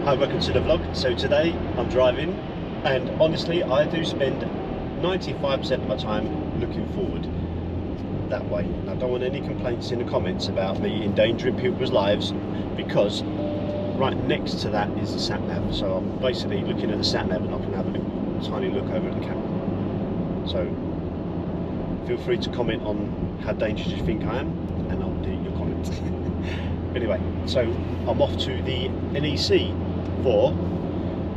Hi, welcome to the vlog. So today I'm driving, and honestly I do spend 95% of my time looking forward that way. And I don't want any complaints in the comments about me endangering people's lives, because right next to that is the sat nav. So I'm basically looking at the sat nav and I can have a tiny look over at the camera. So feel free to comment on how dangerous you think I am, and I'll delete your comments. Anyway, so I'm off to the NEC for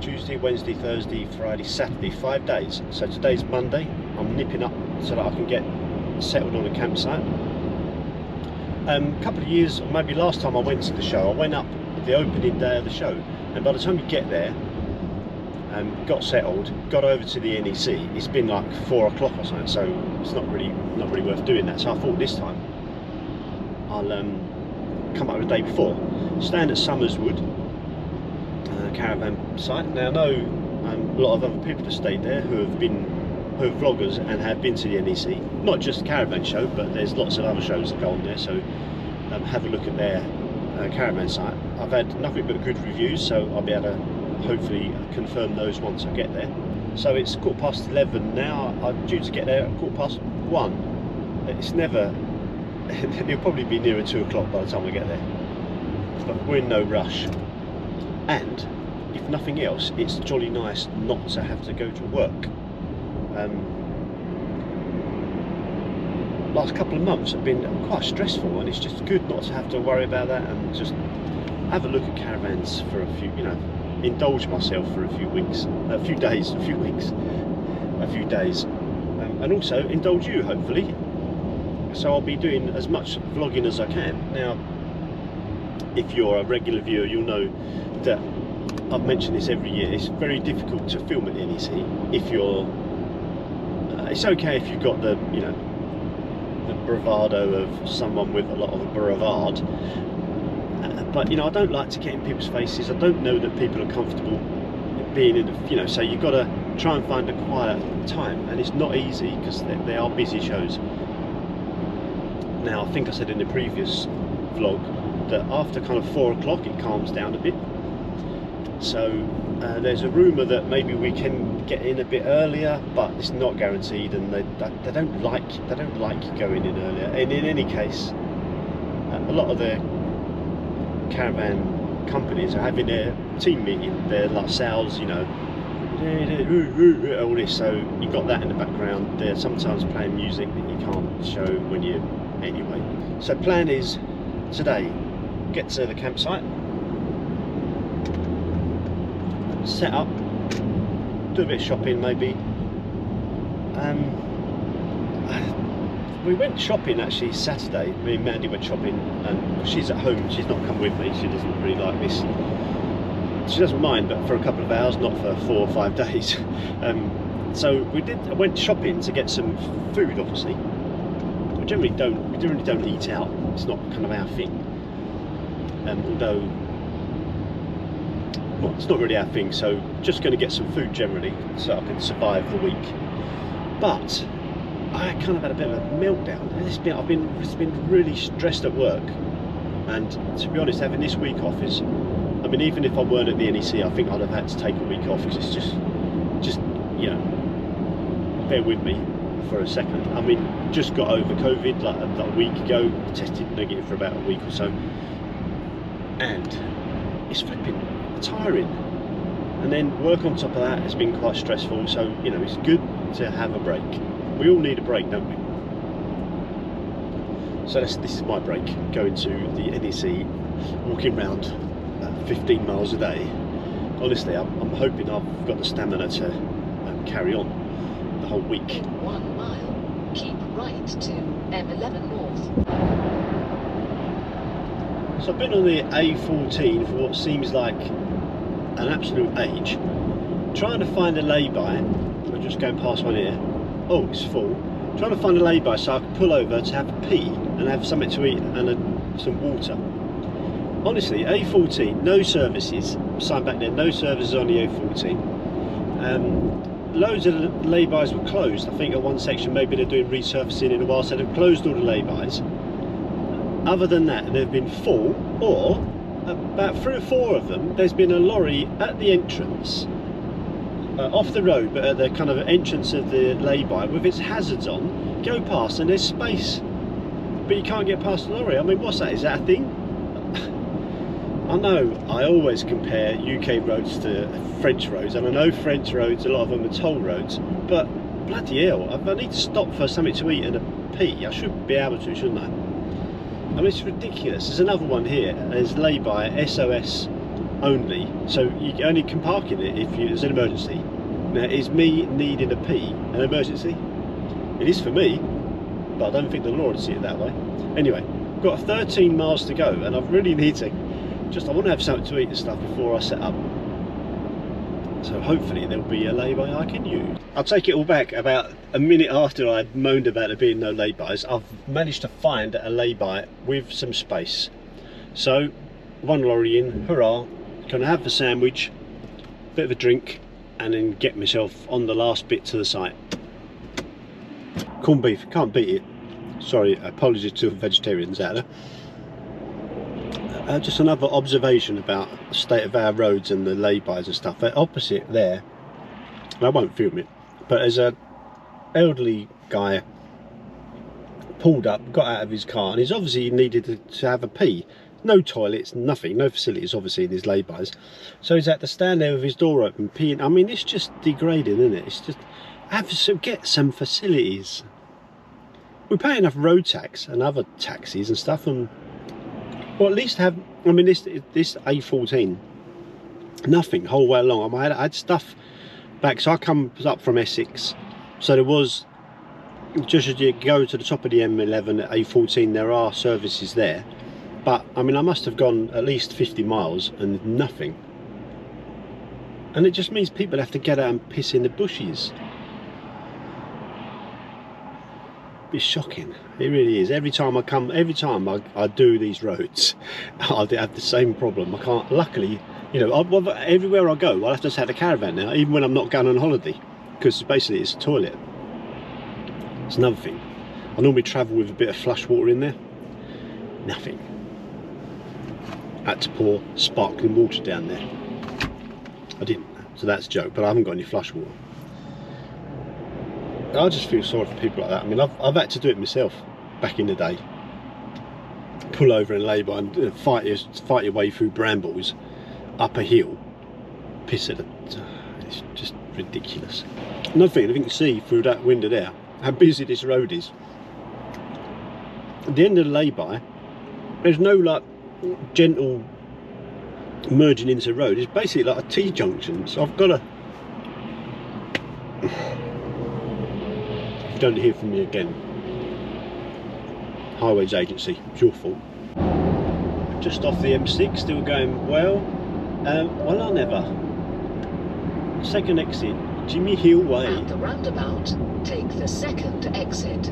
Tuesday, Wednesday, Thursday, Friday, Saturday, 5 days. So today's Monday. I'm nipping up so that I can get settled on a campsite. A couple of years, or maybe last time I went to the show, I went up the opening day of the show, and by the time you get there, got settled, got over to the NEC, it's been like 4 o'clock or something, so it's not really worth doing that. So I thought this time I'll come up the day before, stand at Summerswood Caravan site. Now I know a lot of other people have stayed there who are vloggers and have been to the NEC, not just the Caravan show, but there's lots of other shows that go on there, so have a look at their Caravan site. I've had nothing but good reviews, so I'll be able to hopefully confirm those once I get there. So it's 11:15 now. I'm due to get there at 1:15. It's never it'll probably be nearer 2 o'clock by the time I get there, but we're in no rush. And if nothing else, it's jolly nice not to have to go to work. Last couple of months have been quite stressful, and it's just good not to have to worry about that, and just have a look at caravans for a few, indulge myself for a few weeks, a few days, and also indulge you, hopefully. So I'll be doing as much vlogging as I can. Now, if you're a regular viewer, you'll know that I've mentioned this every year. It's very difficult to film at the NEC if you're it's okay if you've got the the bravado of someone with a lot of bravado, but I don't like to get in people's faces. I don't know that people are comfortable being in the, so you've got to try and find a quiet time, and it's not easy because they are busy shows. Now, I think I said in the previous vlog that after kind of 4 o'clock it calms down a bit. So there's a rumour that maybe we can get in a bit earlier, but it's not guaranteed, and they don't like going in earlier. And in any case, a lot of the caravan companies are having their team meeting, their like sales, all this. So you've got that in the background. They're sometimes playing music that you can't show when you anyway. So plan is today, get to the campsite, set up, do a bit of shopping maybe. We went shopping actually Saturday. Me and Mandy went shopping, and she's at home, she's not come with me, she doesn't really like this. She doesn't mind, but for a couple of hours, not for 4 or 5 days. So I went shopping to get some food. Obviously we generally don't eat out, it's not kind of our thing, although, well, it's not really our thing, so just going to get some food generally so I can survive the week. But I kind of had a bit of a meltdown. I've been really stressed at work, and to be honest, having this week off is, even if I weren't at the NEC, I think I'd have had to take a week off, because it's just bear with me for a second. Just got over COVID like a week ago, tested negative for about a week or so, and it's flipping tiring, and then work on top of that has been quite stressful. So it's good to have a break. We all need a break, don't we? So this is my break, going to the NEC, walking around 15 miles a day. Honestly, I'm hoping I've got the stamina to carry on the whole week. In 1 mile, keep right to M11 North. So I've been on the A14 for what seems like an absolute age, trying to find a lay-by. I'm just going past one here. Oh, it's full. Trying to find a lay-by so I can pull over to have a pee and have something to eat and some water. Honestly, A14, no services. Sign back there, no services on the A14. Loads of lay-bys were closed. I think at one section maybe they're doing resurfacing in a while, so they've closed all the lay-bys. Other than that, they've been full, or about 3 or 4 of them, there's been a lorry at the entrance, off the road, but at the kind of entrance of the lay-by with its hazards on, go past and there's space, but you can't get past the lorry. I mean, what's that? Is that a thing? I know I always compare UK roads to French roads, and I know French roads, a lot of them are toll roads, but bloody hell, if I need to stop for something to eat and a pee, I should be able to, shouldn't I? I mean, it's ridiculous. There's another one here, there's lay-by, SOS only, so you only can park in it if there's an emergency. Now, is me needing a pee an emergency? It is for me, but I don't think the law would see it that way. Anyway, I've got 13 miles to go, and I really need to I want to have something to eat and stuff before I set up. So hopefully there'll be a lay-by I can use. I'll take it all back. About a minute after I moaned about there being no lay-bys, I've managed to find a lay-by with some space. So, one lorry in, hurrah, gonna have the sandwich, bit of a drink, and then get myself on the last bit to the site. Corned beef, can't beat it. Sorry, apologies to vegetarians out there. Just another observation about the state of our roads and the lay-bys and stuff. They're opposite there, and I won't film it, but there's a elderly guy pulled up, got out of his car, and he's obviously needed to have a pee. No toilets, nothing, no facilities obviously in his lay-bys. So he's had to stand there with his door open, peeing. I mean, it's just degrading, isn't it? It's just, get some facilities. We pay enough road tax and other taxes and stuff, and well, at least have, I mean, this A14, nothing whole way along. I had stuff back, so I come up from Essex, so there was, just as you go to the top of the M11 at A14, there are services there, but I mean, I must have gone at least 50 miles and nothing, and it just means people have to get out and piss in the bushes. It's shocking, it really is. Every time I do these roads, I have the same problem. I can't, luckily, you know, everywhere I go I'll have to take the caravan now, even when I'm not going on holiday, because basically it's a toilet. It's another thing. I normally travel with a bit of flush water in there. Nothing. I had to pour sparkling water down there. I didn't, so that's a joke, but I haven't got any flush water. I just feel sorry for people like that. I mean, I've had to do it myself back in the day. Pull over and lay-by and fight your way through brambles, up a hill, piss at it. It's just ridiculous. Another thing, if you can see through that window there, how busy this road is. At the end of the lay-by, there's no like gentle merging into the road. It's basically like a T-junction. So I've got to. Don't hear from me again. Highways Agency, it's your fault. Just off the M6, still going well. Well, I never. Second exit, Jimmy Hill Way. At the roundabout, take the second exit.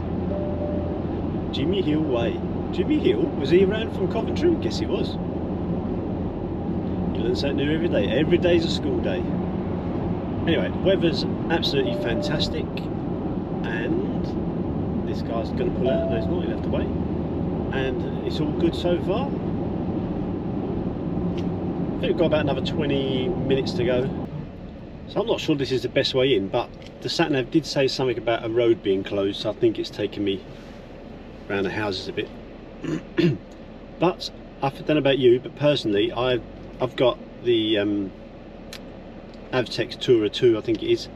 Jimmy Hill Way. Jimmy Hill? Was he around from Coventry? Guess he was. You learn something new every day. Every day's a school day. Anyway, the weather's absolutely fantastic. And this guy's going to pull out. No, he's not, he'll have to wait. And it's all good so far. I think we've got about another 20 minutes to go. So I'm not sure this is the best way in, but the sat-nav did say something about a road being closed, so I think it's taken me around the houses a bit. But I don't know about you, but personally I've got the Avtex Tourer 2, I think it is,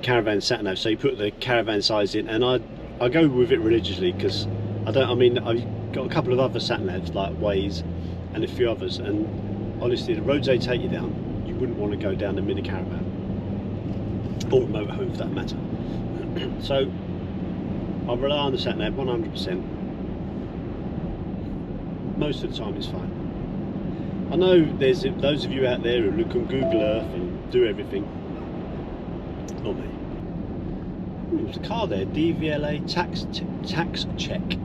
Caravan sat-nav, so you put the Caravan size in, and I go with it religiously, because I've got a couple of other sat-navs like Waze and a few others, and honestly the roads they take you down, you wouldn't want to go down the mini caravan or a motorhome for that matter. So I rely on the sat-nav 100%. Most of the time it's fine. I know there's those of you out there who look on Google Earth and do everything. Not me. There's a car there, DVLA tax check.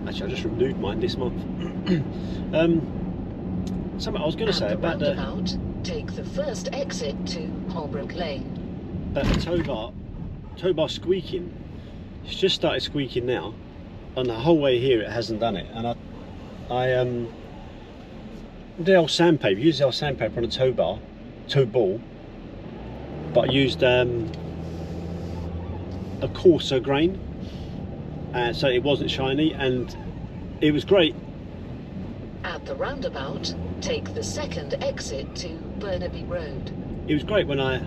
Actually, I just renewed mine this month. Something I was going to say about the take the first exit to Holbrook Lane. About the tow bar squeaking. It's just started squeaking now, and the whole way here it hasn't done it. And the old sandpaper. Used the old sandpaper on a tow ball, but I used a coarser grain, so it wasn't shiny, and it was great. At the roundabout, take the second exit to Burnaby Road. It was great when I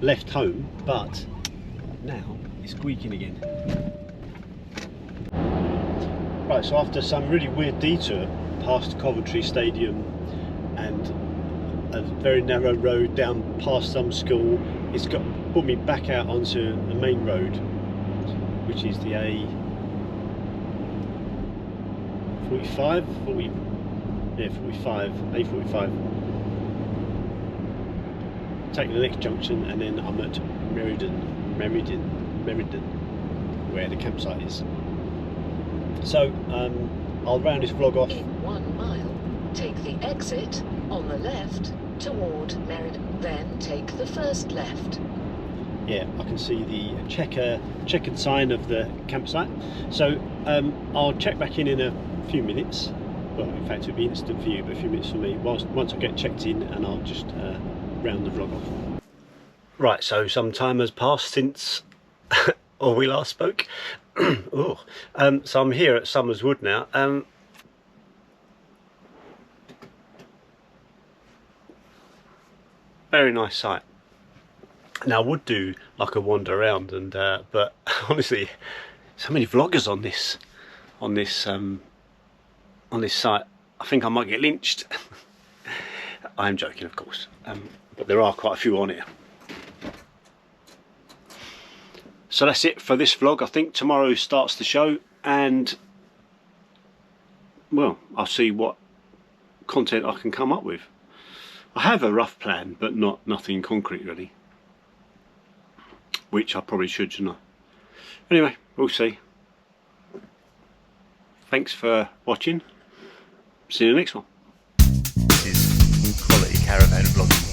left home, but now it's squeaking again. Right, so after some really weird detour past Coventry Stadium and a very narrow road down past some school, it's brought me back out onto the main road, which is the A45, A45. Taking the next junction, and then I'm at Meriden, where the campsite is. So I'll round this vlog off. In 1 mile, take the exit on the left toward Meriden, then take the first left. Yeah, I can see the checkered sign of the campsite. So I'll check back in a few minutes. Well, in fact, it'll be instant for you, but a few minutes for me. Once I get checked in, and I'll just round the vlog off. Right, so some time has passed since or we last spoke. So I'm here at Somers Wood now. Very nice site. Now I would do like a wander around, and but honestly, so many vloggers on this site. I think I might get lynched. I'm joking, of course, but there are quite a few on here. So that's it for this vlog. I think tomorrow starts the show, and well, I'll see what content I can come up with. I have a rough plan, but nothing concrete really, which I probably should, shouldn't I? Anyway, we'll see. Thanks for watching. See you in the next one. This is quality caravan vlogging.